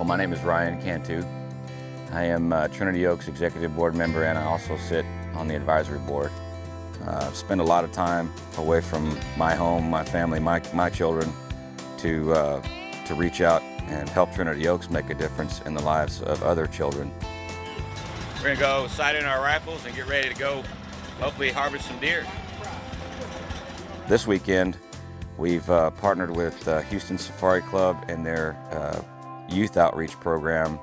Well, my name is Ryan Cantu. I am Trinity Oaks Executive Board member, and I also sit on the advisory board. I've spent a lot of time away from my home, my family, my children to reach out and help Trinity Oaks make a difference in the lives of other children. We're going to go sight in our rifles and get ready to go hopefully harvest some deer. This weekend we've partnered with Houston Safari Club and their youth outreach program,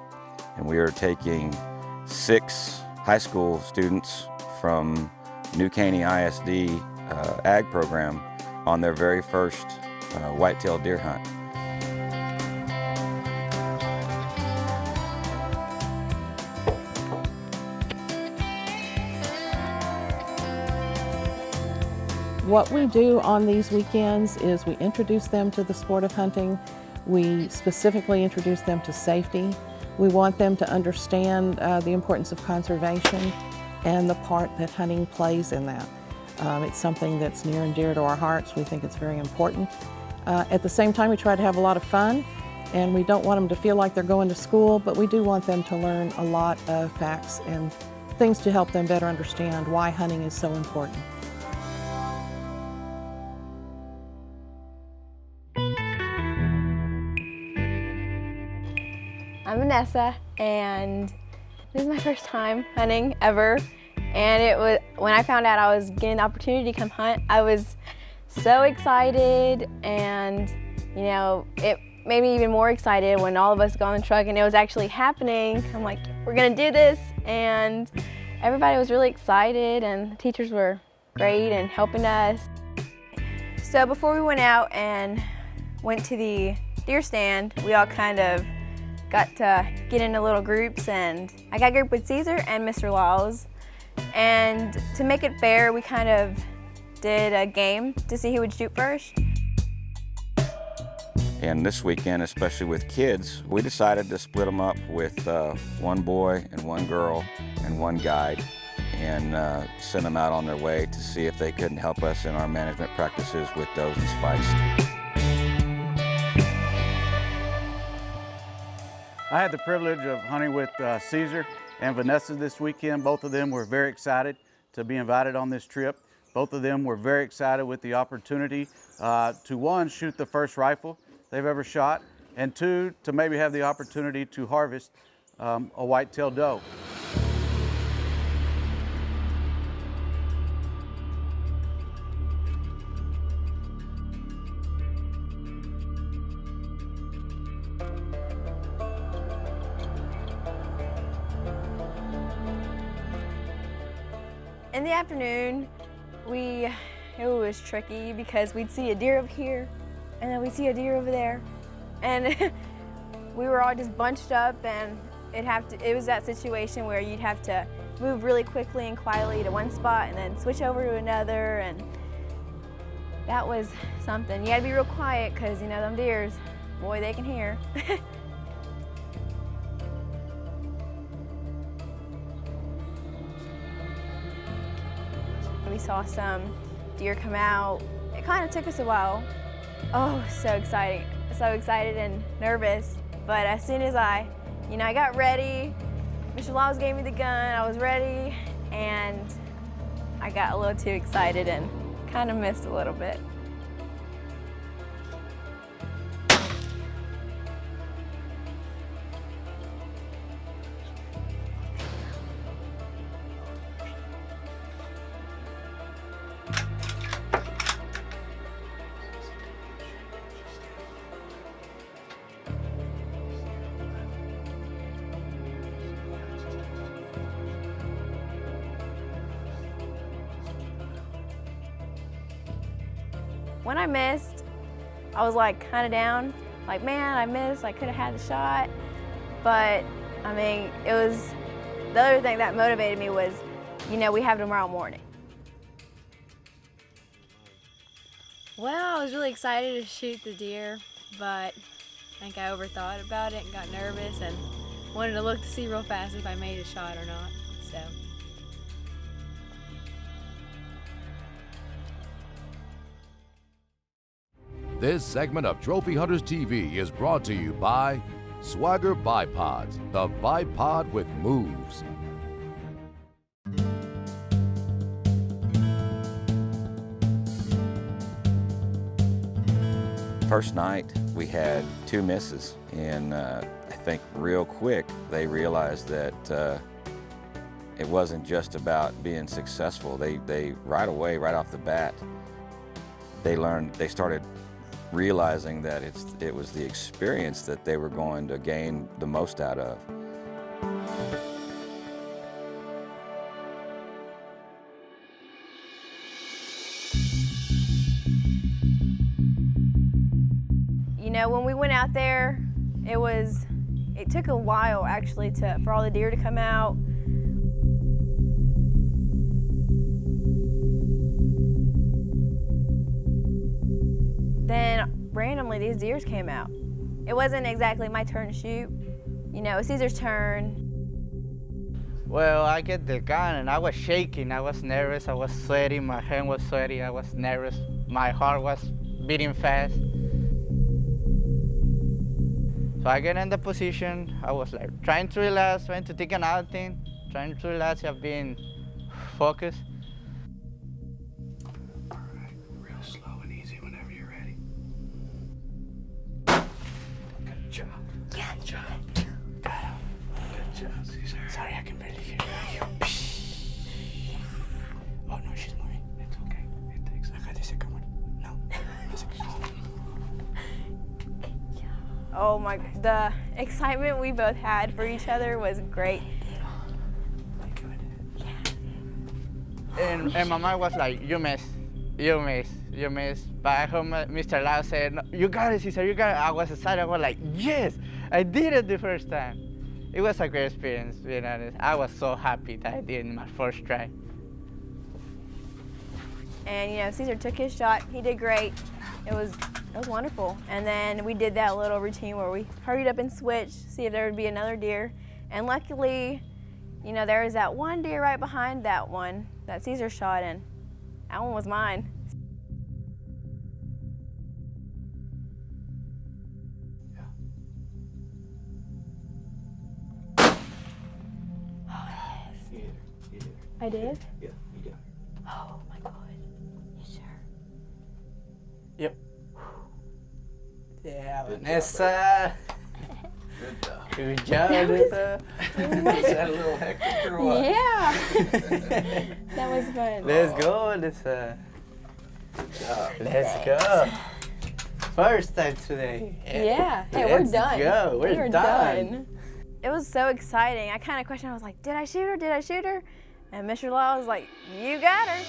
and we are taking 6 high school students from New Caney ISD ag program on their very first whitetail deer hunt. What we do on these weekends is we introduce them to the sport of hunting. We specifically introduce them to safety. We want them to understand the importance of conservation and the part that hunting plays in that. It's something that's near and dear to our hearts. We think it's very important. At the same time, we try to have a lot of fun, and we don't want them to feel like they're going to school, but we do want them to learn a lot of facts and things to help them better understand why hunting is so important. I'm Vanessa, and this is my first time hunting ever. And it was when I found out I was getting the opportunity to come hunt, I was so excited, and you know, it made me even more excited when all of us got on the truck and it was actually happening. I'm like, we're gonna do this, and everybody was really excited, and the teachers were great and helping us. So before we went out and went to the deer stand, we all kind of got to get into little groups, and I got grouped with Caesar and Mr. Laws. And to make it fair, we kind of did a game to see who would shoot first. And this weekend, especially with kids, we decided to split them up with one boy and one girl and one guide, and send them out on their way to see if they couldn't help us in our management practices with does and spikes. I had the privilege of hunting with Caesar and Vanessa this weekend. Both of them were very excited to be invited on this trip. Both of them were very excited with the opportunity to, one, shoot the first rifle they've ever shot, and two, to maybe have the opportunity to harvest a white-tailed doe. In the afternoon, it was tricky because we'd see a deer over here, and then we'd see a deer over there, and we were all just bunched up, and it was that situation where you'd have to move really quickly and quietly to one spot and then switch over to another, and that was something. You had to be real quiet because, you know, them deers, boy, they can hear. We saw some deer come out. It kind of took us a while. Oh, so excited and nervous. But as soon as I got ready, Mr. Laws gave me the gun, I was ready, and I got a little too excited and kind of missed a little bit. When I missed, I was like kind of down, like, man, I missed, I could have had the shot. But I mean, it was, the other thing that motivated me was, you know, we have tomorrow morning. Well, I was really excited to shoot the deer, but I think I overthought about it and got nervous and wanted to look to see real fast if I made a shot or not, so. This segment of Trophy Hunters TV is brought to you by Swagger Bipods, the bipod with moves. First night, we had 2 misses, and I think real quick they realized that it wasn't just about being successful. They right away, right off the bat, they started realizing that it was the experience that they were going to gain the most out of. You know, when we went out there, it took a while actually for all the deer to come out. Then randomly these deers came out. It wasn't exactly my turn to shoot. You know, it was Caesar's turn. Well, I get the gun and I was shaking. I was nervous. I was sweaty. My hand was sweaty. I was nervous. My heart was beating fast. So I get in the position. I was like trying to relax, trying to think another thing, trying to relax and being focused. All right, real slow and easy whenever you're ready. Good job. Good job. Good job, Caesar. Sorry, I can barely hear you. Oh no, she's moving. It's okay. It takes. I got the second one. No. The second one. Oh my, the excitement we both had for each other was great. And my mind was like, you missed. But I heard Mr. Lau said, no, you got it, Caesar, you got it. I was excited. I was like, yes, I did it the first time. It was a great experience, being honest. I was so happy that I did it in my first try. And you know, Caesar took his shot. He did great. It was wonderful. And then we did that little routine where we hurried up and switched, see if there would be another deer. And luckily, you know, there was that one deer right behind that one that Caesar shot, and that one was mine. I did? Yeah, you got it. Oh my God. You sure? Yep. Yeah, Vanessa. Good job. Good job, Vanessa. Is that a little hectic or what? Yeah. That was fun. Let's go, Vanessa. Good job. Let's go. First time today. Yeah. Hey, we're Let's done. go. We're done. It was so exciting. I kind of questioned, I was like, did I shoot her? Did I shoot her? And Mr. Law was like, you got her.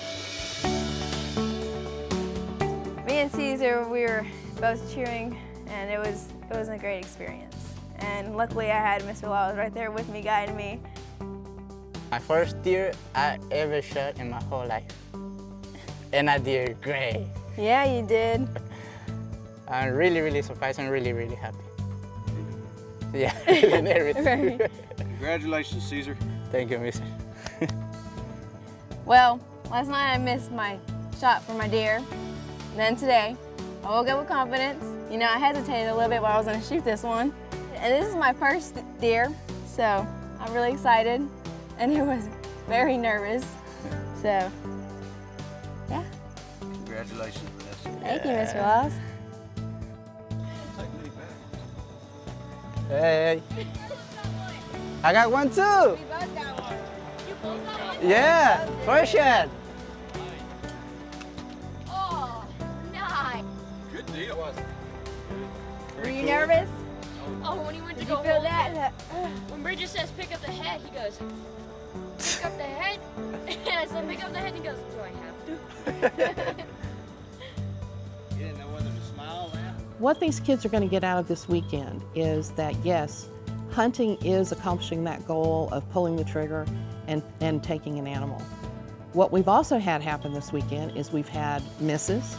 Me and Caesar, we were both cheering, and it was a great experience. And luckily I had Mr. Law right there with me, guiding me. My first deer I ever shot in my whole life. And I did great. Yeah, you did. I'm really, really surprised and really, really happy. Yeah, and everything. Right. Congratulations, Caesar. Thank you, mister. Well, last night I missed my shot for my deer. Then today, I woke up with confidence. You know, I hesitated a little bit while I was gonna shoot this one. And this is my first deer, so I'm really excited. And it was very nervous. So, yeah. Congratulations, Vanessa. Thank you, Mr. Laws. Hey. I got one too. We both got one. You both got one? Yeah, first shot. Oh, nice. Good deal. Were you nervous? Oh, when he went to Did go you feel hold that? it, when Bridget says pick up the head, he goes, pick up the head? And I said, pick up the head, and he goes, do I have to? You didn't know whether to smile or laugh? What these kids are going to get out of this weekend is that, yes, hunting is accomplishing that goal of pulling the trigger and taking an animal. What we've also had happen this weekend is we've had misses.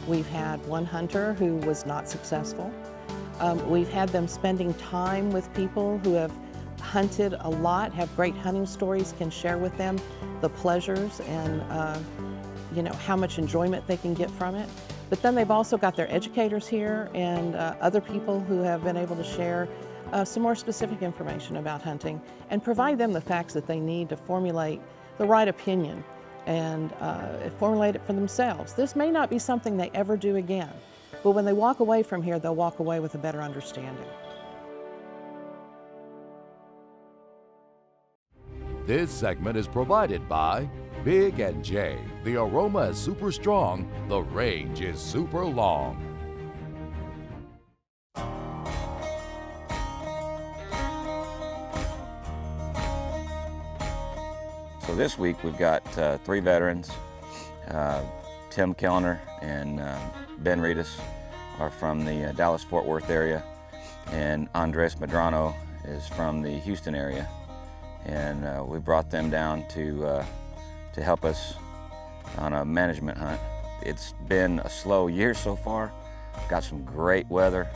We've had one hunter who was not successful. We've had them spending time with people who have hunted a lot, have great hunting stories, can share with them the pleasures and you know, how much enjoyment they can get from it. But then they've also got their educators here and other people who have been able to share some more specific information about hunting, and provide them the facts that they need to formulate the right opinion and formulate it for themselves. This may not be something they ever do again, but when they walk away from here, they'll walk away with a better understanding. This segment is provided by Big & J. The aroma is super strong, the range is super long. So this week we've got 3 veterans. Tim Kellner and Ben Reedus are from the Dallas-Fort Worth area, and Andres Medrano is from the Houston area. And we brought them down to help us on a management hunt. It's been a slow year so far. Got some great weather.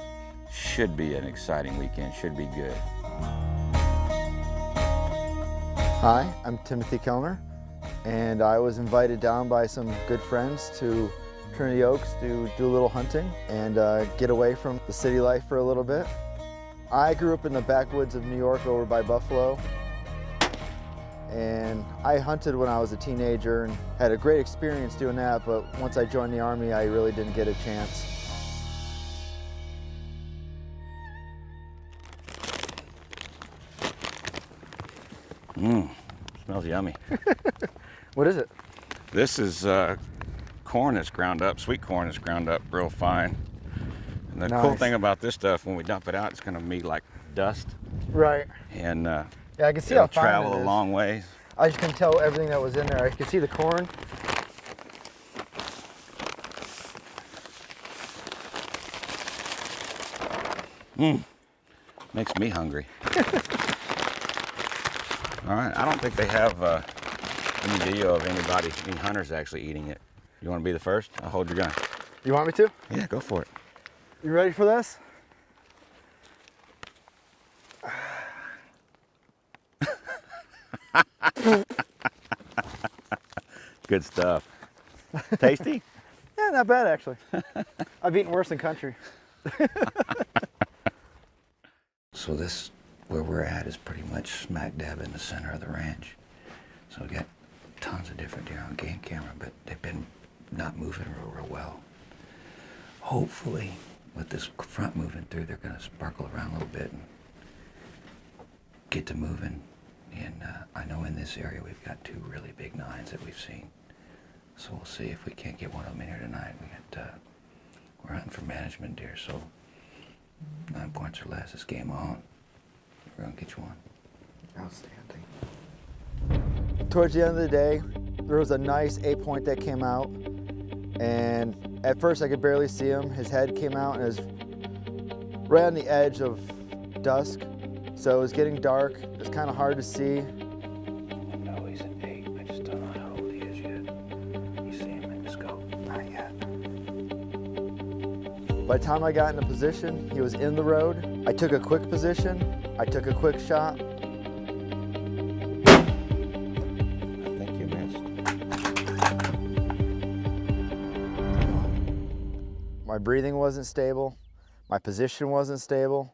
Should be an exciting weekend, should be good. Hi, I'm Timothy Kellner, and I was invited down by some good friends to Trinity Oaks to do a little hunting and get away from the city life for a little bit. I grew up in the backwoods of New York over by Buffalo, and I hunted when I was a teenager and had a great experience doing that, but once I joined the Army, I really didn't get a chance. Smells yummy. What is it? This is corn that's ground up, sweet corn that's ground up real fine. And the cool Nice. thing about this stuff, when we dump it out, it's gonna be like dust. Right. And Yeah, I can see it'll how fine travel it a is. long ways. I just can tell everything that was in there. I can see the corn. Makes me hungry. All right, I don't think they have any video of anybody, any hunters actually eating it. You want to be the first? I'll hold your gun. You want me to? Yeah, go for it. You ready for this? Good stuff. Tasty? Yeah, not bad actually. I've eaten worse in country. So this, where we're at, is pretty much smack dab in the center of the ranch. So we got tons of different deer on game camera, but they've been not moving real well. Hopefully, with this front moving through, they're gonna sparkle around a little bit and get to moving. And I know in this area we've got 2 really big 9s that we've seen. So we'll see if we can't get one of them in here tonight. We're hunting for management deer, so 9 points or less is game on. We're gonna get you one. Outstanding. Towards the end of the day, there was a nice 8-point that came out, and at first I could barely see him. His head came out and it was right on the edge of dusk, so it was getting dark. It was kind of hard to see. No, he's an 8. I just don't know how old he is yet. You see him in the scope? Not yet. By the time I got into position, he was in the road. I took a quick position. I took a quick shot. I think you missed. My breathing wasn't stable. My position wasn't stable.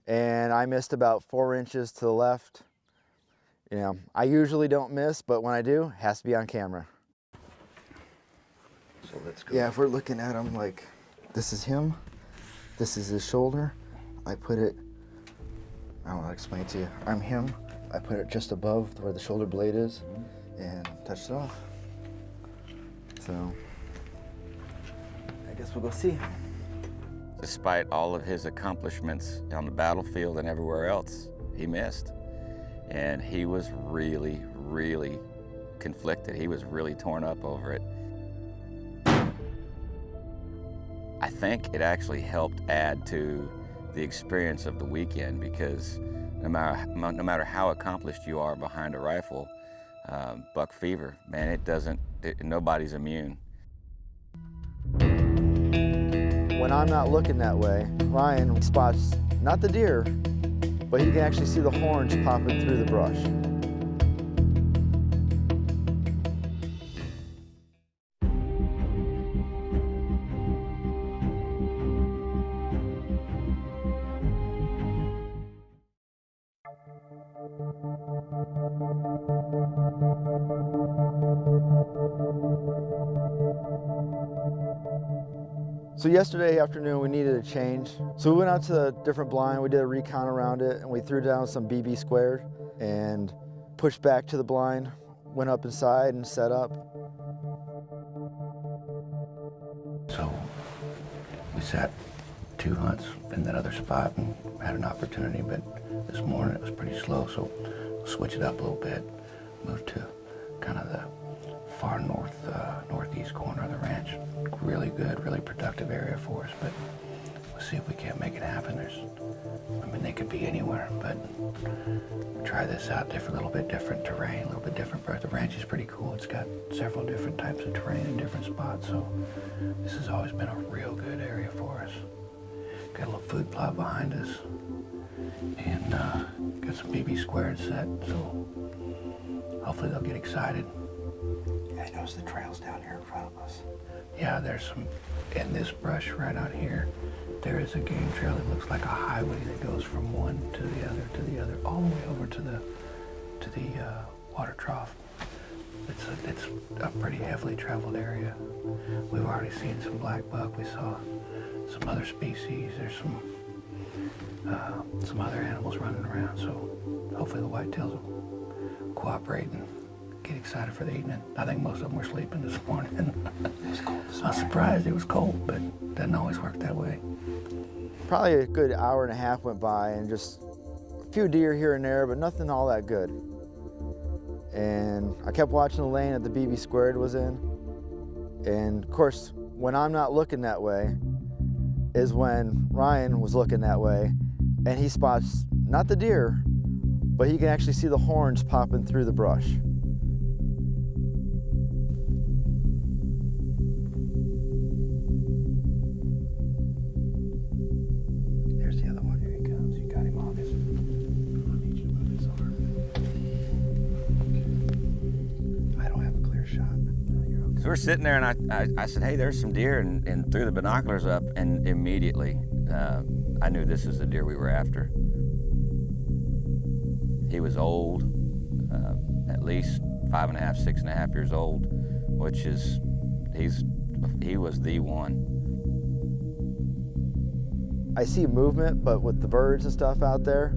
And I missed about 4 inches to the left. You know, I usually don't miss, but when I do, it has to be on camera. So let's go. Yeah, if we're looking at him like, this is him, this is his shoulder. I put it, I don't know how to explain it to you. I'm him, I put it just above where the shoulder blade is and touched it off. So, I guess we'll go see. Despite all of his accomplishments on the battlefield and everywhere else, he missed. And he was really, really conflicted. He was really torn up over it. I think it actually helped add to the experience of the weekend, because no matter how accomplished you are behind a rifle, buck fever, man, nobody's immune. When I'm not looking that way, Ryan spots not the deer, but he can actually see the horns popping through the brush. So yesterday afternoon we needed a change. So we went out to a different blind, we did a recon around it, and we threw down some BB squared and pushed back to the blind, went up inside and set up. So we sat 2 hunts in that other spot and had an opportunity, but this morning it was pretty slow, so we'll switch it up a little bit, move to kind of the far northeast corner of the ranch. Really good, really productive area for us, but we'll see if we can't make it happen. I mean, they could be anywhere, but we'll try this out, a little bit different terrain, a little bit different. The ranch is pretty cool. It's got several different types of terrain in different spots, so this has always been a real good area for us. Got a little food plot behind us, and got some BB squared set, so hopefully they'll get excited. I noticed the trails down here in front of us. Yeah, there's some, in this brush right out here, there is a game trail that looks like a highway that goes from one to the other, all the way over to the water trough. It's a pretty heavily traveled area. We've already seen some black buck. We saw some other species. There's some other animals running around. So hopefully the whitetails will cooperate and get excited for the evening. I think most of them were sleeping this morning. It was cold this I was surprised it was cold, but it doesn't always work that way. Probably a good hour and a half went by and just a few deer here and there, but nothing all that good. And I kept watching the lane that the BB squared was in. And of course, when I'm not looking that way is when Ryan was looking that way, and he spots not the deer, but he can actually see the horns popping through the brush. There's the other one. Here he comes. You got him on this. I need you to move his arm. I don't have a clear shot. No, you're okay. So we're sitting there, and I said, hey, there's some deer, and threw the binoculars up, and immediately I knew this is the deer we were after. He was old, at least 5.5, 6.5 years old, which is, he was the one. I see movement, but with the birds and stuff out there,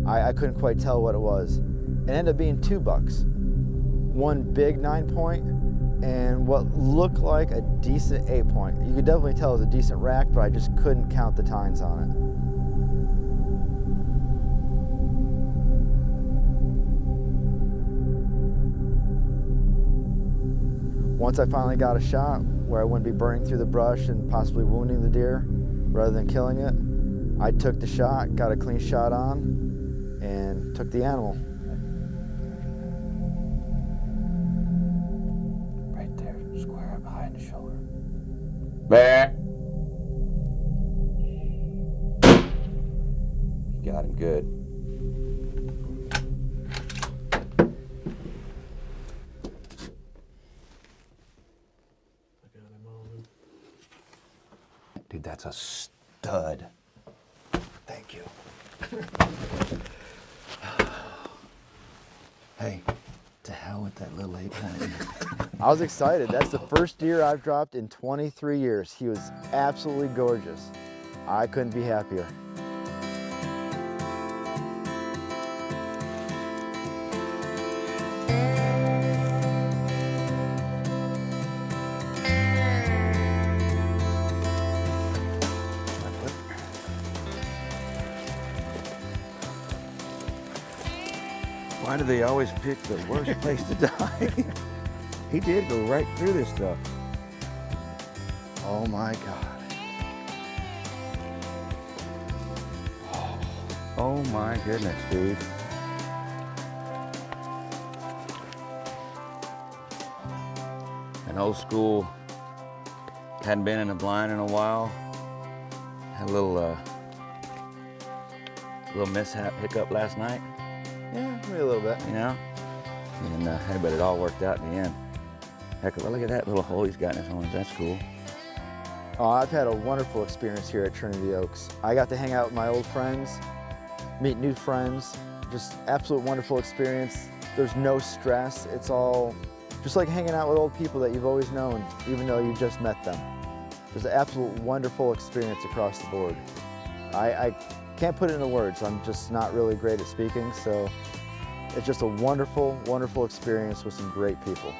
I couldn't quite tell what it was. It ended up being 2 bucks. One big 9-point and what looked like a decent 8-point. You could definitely tell it was a decent rack, but I just couldn't count the tines on it. Once I finally got a shot where I wouldn't be burning through the brush and possibly wounding the deer rather than killing it, I took the shot, got a clean shot on, and took the animal. Right there, square up behind the shoulder. Back. You got him good. Dude, that's a stud. Thank you. Hey, to hell with that little 8-point. I was excited. That's the first deer I've dropped in 23 years. He was absolutely gorgeous. I couldn't be happier. Why do they always pick the worst place to die? He did go right through this stuff. Oh my God. Oh my goodness, dude. An old school, hadn't been in a blind in a while. Had a little mishap, hiccup last night. Yeah, maybe a little bit. You know? And hey, but it all worked out in the end. Heck, well, look at that little hole he's got in his horns. That's cool. Oh, I've had a wonderful experience here at Trinity Oaks. I got to hang out with my old friends, meet new friends, just absolute wonderful experience. There's no stress. It's all just like hanging out with old people that you've always known, even though you just met them. Just an absolute wonderful experience across the board. I can't put it into words. I'm just not really great at speaking, so it's just a wonderful, wonderful experience with some great people.